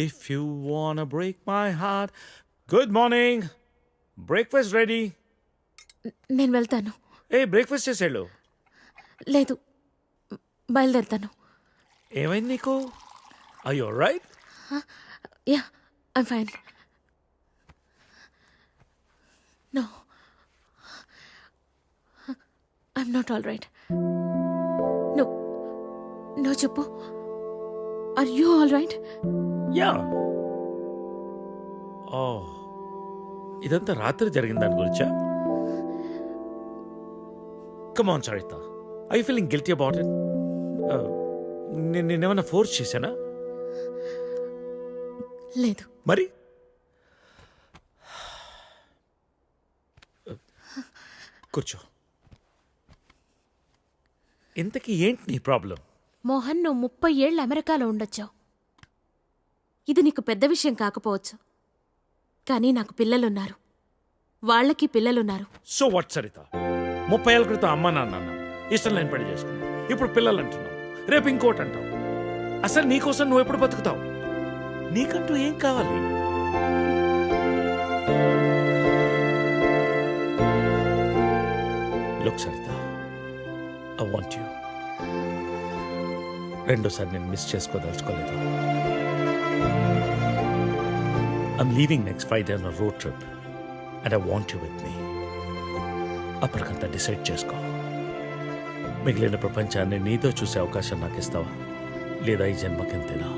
If you wanna break my heart. Good morning. Breakfast ready. నేను వెళ్తాను. బ్రేక్ఫాస్ట్ చేసేళ్ళు. లేదు, బయలుదేరుతాను. ఏమైంది నీకు? Are you alright? Yeah, I'm fine. No, I'm not all right. No no చెప్పు. Are you all right? Yeah. ఓ, ఇదంతా రాత్రి జరిగిన దాని గురించా? Come on, Sarita. Are you feeling guilty about it? నేనేమన్నా ఫోర్స్ చేశానా? లేదు. మరి కూర్చో. ఇంతకీ ఏంటి నీ ప్రాబ్లం? మోహన్, నువ్వు 30 ఏళ్ళు అమెరికాలో ఉండొచ్చావు. ఇది నీకు పెద్ద విషయం కాకపోవచ్చు, కానీ నాకు పిల్లలున్నారు, వాళ్ళకి పిల్లలున్నారు. So what Saritha? 30 ఏళ్ళ క్రితం అమ్మ నాన్న ఇష్టం లేని పెళ్లి చేసుకున్నావు, ఇప్పుడు పిల్లలు అంటున్నావు, రేపు ఇంకోటి అంటావు. అసలు నీకోసం నువ్వు ఎప్పుడు బతుకుతావు? నీకంటూ ఏం కావాలి? Look, Sarita, I want you. రెండోసారి నేను miss చేసుకోదలుచుకోలేదు. I'm leaving next Friday on a road trip and I want you with me. అప్పటికంతా డిసైడ్ చేసుకో. మిగిలిన ప్రపంచాన్ని నీతో చూసే అవకాశం నాకు ఇస్తావా లేదా ఈ జన్మకింతేనా?